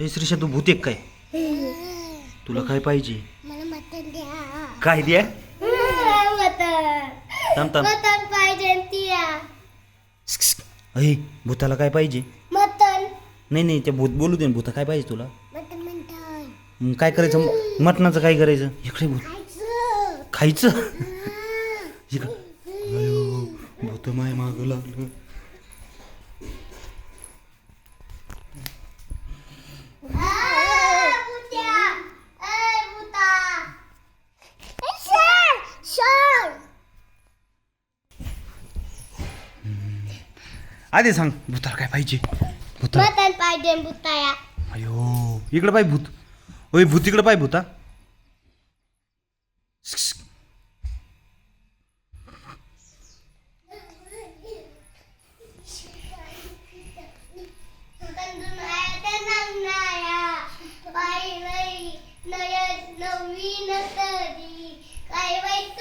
हे श्रीषा तू भूत एक काय? तुला काय पाहिजे? मला मटण द्या. काय द्या? मटण. थांब थांब. मटण पाहिजे तिया. अरे भूताला काय पाहिजे? मटण. नाही नाही त्या भूत बोलू दे ना. भूता काय पाहिजे तुला? मटण मटण. मग काय करायचं? मटणाचं काय करायचं? इकडे भूत खायचं. खायचं. इकडं अयो भूत माय मागं लागलं. भूत्या. भूता. Sir sir. आधी सांग भूताला काय पाहिजे? भूता मटण पाहिजे भूताया. अयो इकडं पाय भूत. ओय भूत इकडं पाय भूता. नवीन तरी काय वाईट